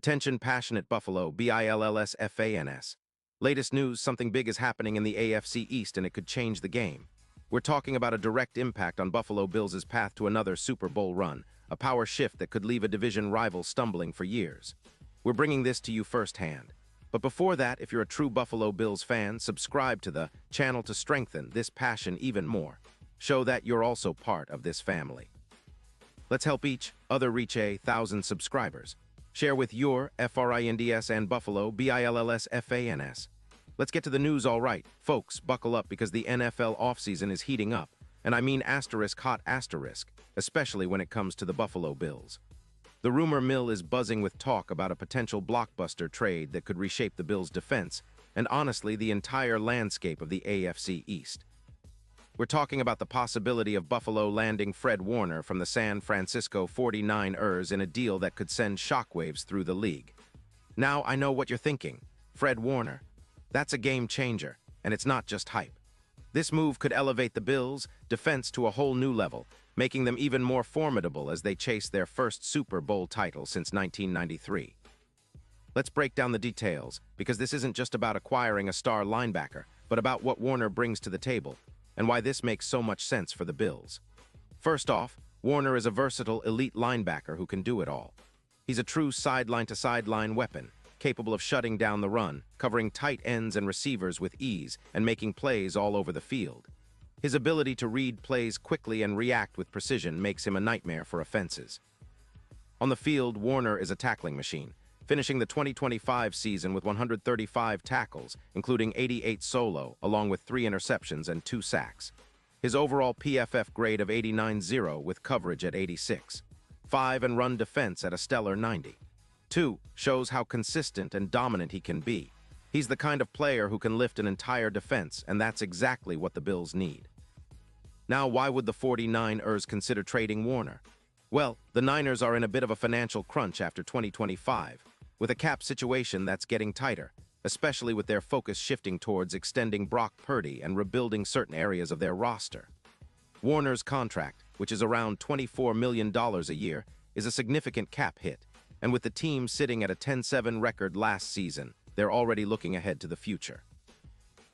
Attention passionate Buffalo, BILLSFANS. Latest news, something big is happening in the AFC East and it could change the game. We're talking about a direct impact on Buffalo Bills' path to another Super Bowl run, a power shift that could leave a division rival stumbling for years. We're bringing this to you firsthand. But before that, if you're a true Buffalo Bills fan, subscribe to the channel to strengthen this passion even more. Show that you're also part of this family. Let's help each other reach 1,000 subscribers. Share with your FRINDS and Buffalo BILLSFANS. Let's get to the news. All right, folks, buckle up because the NFL offseason is heating up. And I mean hot asterisk, especially when it comes to the Buffalo Bills. The rumor mill is buzzing with talk about a potential blockbuster trade that could reshape the Bills' defense and honestly the entire landscape of the AFC East. We're talking about the possibility of Buffalo landing Fred Warner from the San Francisco 49ers in a deal that could send shockwaves through the league. Now, I know what you're thinking. Fred Warner. That's a game changer, and it's not just hype. This move could elevate the Bills' defense to a whole new level, making them even more formidable as they chase their first Super Bowl title since 1993. Let's break down the details, because this isn't just about acquiring a star linebacker, but about what Warner brings to the table, and why this makes so much sense for the Bills. First off, Warner is a versatile elite linebacker who can do it all. He's a true sideline-to-sideline weapon, capable of shutting down the run, covering tight ends and receivers with ease, and making plays all over the field. His ability to read plays quickly and react with precision makes him a nightmare for offenses. On the field, Warner is a tackling machine, finishing the 2025 season with 135 tackles, including 88 solo, along with 3 interceptions and 2 sacks. His overall PFF grade of 89.0 with coverage at 86. 5 and run defense at a stellar 90. 2 shows how consistent and dominant he can be. He's the kind of player who can lift an entire defense, and that's exactly what the Bills need. Now, why would the 49ers consider trading Warner? Well, the Niners are in a bit of a financial crunch after 2025, with a cap situation that's getting tighter, especially with their focus shifting towards extending Brock Purdy and rebuilding certain areas of their roster. Warner's contract, which is around $24 million a year, is a significant cap hit, and with the team sitting at a 10-7 record last season, they're already looking ahead to the future.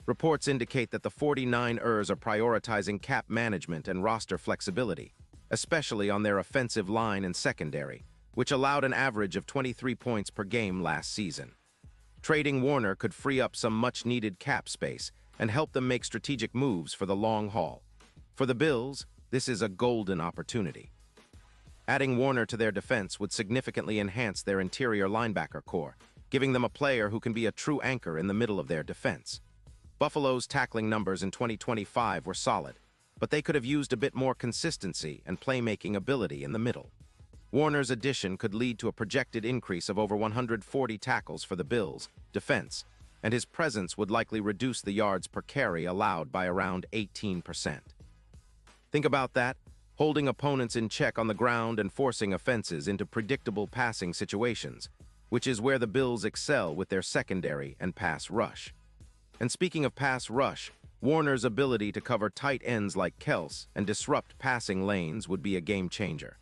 Reports indicate that the 49ers are prioritizing cap management and roster flexibility, especially on their offensive line and secondary, which allowed an average of 23 points per game last season. Trading Warner could free up some much-needed cap space and help them make strategic moves for the long haul. For the Bills, this is a golden opportunity. Adding Warner to their defense would significantly enhance their interior linebacker core, giving them a player who can be a true anchor in the middle of their defense. Buffalo's tackling numbers in 2025 were solid, but they could have used a bit more consistency and playmaking ability in the middle. Warner's addition could lead to a projected increase of over 140 tackles for the Bills' defense, and his presence would likely reduce the yards per carry allowed by around 18%. Think about that, holding opponents in check on the ground and forcing offenses into predictable passing situations, which is where the Bills excel with their secondary and pass rush. And speaking of pass rush, Warner's ability to cover tight ends like Kels and disrupt passing lanes would be a game changer.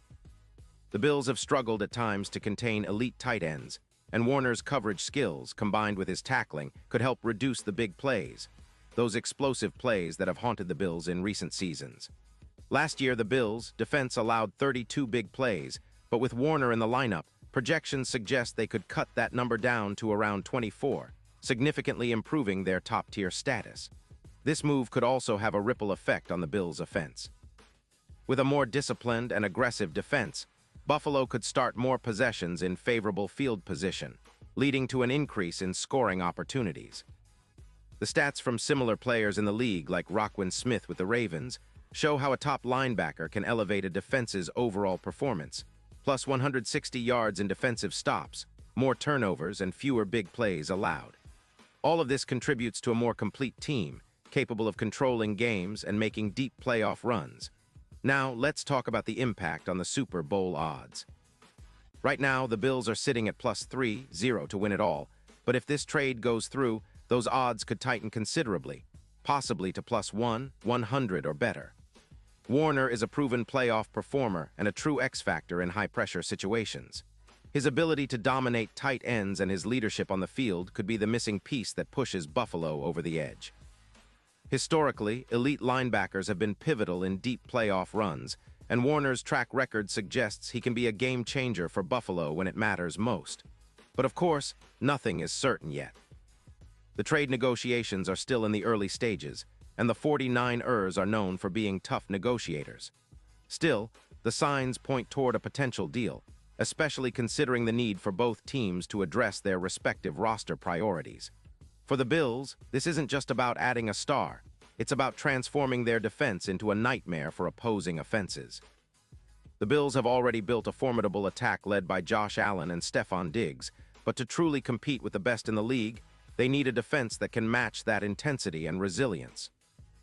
The Bills have struggled at times to contain elite tight ends, and Warner's coverage skills, combined with his tackling, could help reduce the big plays, those explosive plays that have haunted the Bills in recent seasons. Last year, the Bills' defense allowed 32 big plays, but with Warner in the lineup, projections suggest they could cut that number down to around 24, significantly improving their top-tier status. This move could also have a ripple effect on the Bills' offense. With a more disciplined and aggressive defense, Buffalo could start more possessions in favorable field position, leading to an increase in scoring opportunities. The stats from similar players in the league, like Roquan Smith with the Ravens, show how a top linebacker can elevate a defense's overall performance, plus 160 yards in defensive stops, more turnovers, and fewer big plays allowed. All of this contributes to a more complete team, capable of controlling games and making deep playoff runs. Now, let's talk about the impact on the Super Bowl odds. Right now, the Bills are sitting at plus 3-0 to win it all, but if this trade goes through, those odds could tighten considerably, possibly to plus 100 or better. Warner is a proven playoff performer and a true X-factor in high-pressure situations. His ability to dominate tight ends and his leadership on the field could be the missing piece that pushes Buffalo over the edge. Historically, elite linebackers have been pivotal in deep playoff runs, and Warner's track record suggests he can be a game changer for Buffalo when it matters most. But of course, nothing is certain yet. The trade negotiations are still in the early stages, and the 49ers are known for being tough negotiators. Still, the signs point toward a potential deal, especially considering the need for both teams to address their respective roster priorities. For the Bills, this isn't just about adding a star. It's about transforming their defense into a nightmare for opposing offenses. The Bills have already built a formidable attack led by Josh Allen and Stephon Diggs, but to truly compete with the best in the league, they need a defense that can match that intensity and resilience.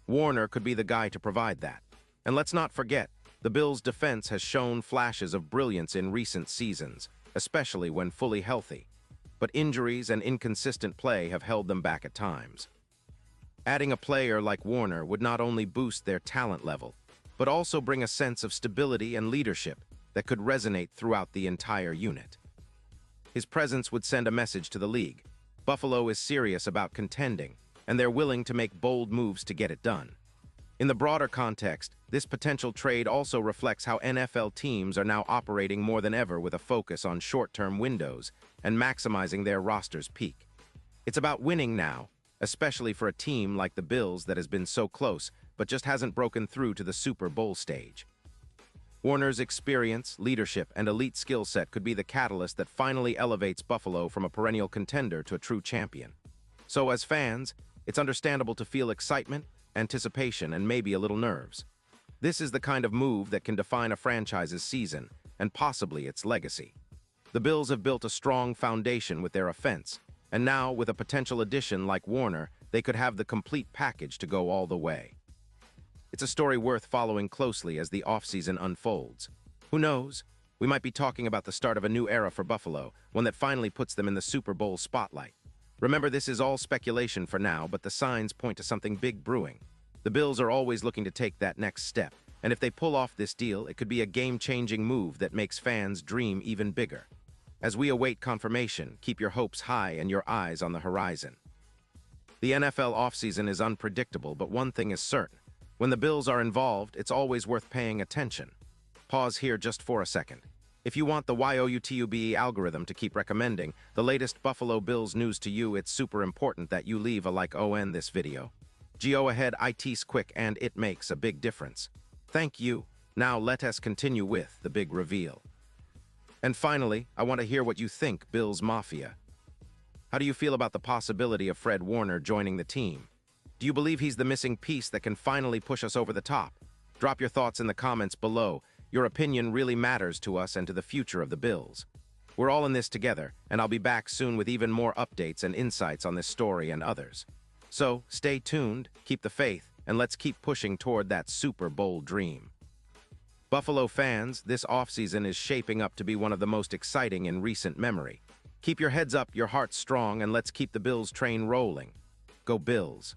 Warner could be the guy to provide that. And let's not forget, the Bills' defense has shown flashes of brilliance in recent seasons, especially when fully healthy. But injuries and inconsistent play have held them back at times. Adding a player like Warner would not only boost their talent level, but also bring a sense of stability and leadership that could resonate throughout the entire unit. His presence would send a message to the league. Buffalo is serious about contending, and they're willing to make bold moves to get it done. In the broader context, this potential trade also reflects how NFL teams are now operating more than ever with a focus on short-term windows and maximizing their roster's peak. It's about winning now, especially for a team like the Bills that has been so close but just hasn't broken through to the Super Bowl stage. Warner's experience, leadership, and elite skill set could be the catalyst that finally elevates Buffalo from a perennial contender to a true champion. So as fans, it's understandable to feel excitement, anticipation, and maybe a little nerves. This is the kind of move that can define a franchise's season and possibly its legacy. The Bills have built a strong foundation with their offense, and now with a potential addition like Warner, they could have the complete package to go all the way. It's a story worth following closely as the offseason unfolds. Who knows? We might be talking about the start of a new era for Buffalo, one that finally puts them in the Super Bowl spotlight. Remember, this is all speculation for now, but the signs point to something big brewing. The Bills are always looking to take that next step, and if they pull off this deal, it could be a game-changing move that makes fans dream even bigger. As we await confirmation, keep your hopes high and your eyes on the horizon. The NFL offseason is unpredictable, but one thing is certain. When the Bills are involved, it's always worth paying attention. Pause here just for a second. If you want the YOUTUBE algorithm to keep recommending the latest Buffalo Bills news to you, it's super important that you leave a like on this video. Go ahead, it's quick and it makes a big difference. Thank you. Now let us continue with the big reveal. And finally, I want to hear what you think, Bills Mafia. How do you feel about the possibility of Fred Warner joining the team? Do you believe he's the missing piece that can finally push us over the top? Drop your thoughts in the comments below. Your opinion really matters to us and to the future of the Bills. We're all in this together, and I'll be back soon with even more updates and insights on this story and others. So, stay tuned, keep the faith, and let's keep pushing toward that Super Bowl dream. Buffalo fans, this offseason is shaping up to be one of the most exciting in recent memory. Keep your heads up, your hearts strong, and let's keep the Bills train rolling. Go Bills!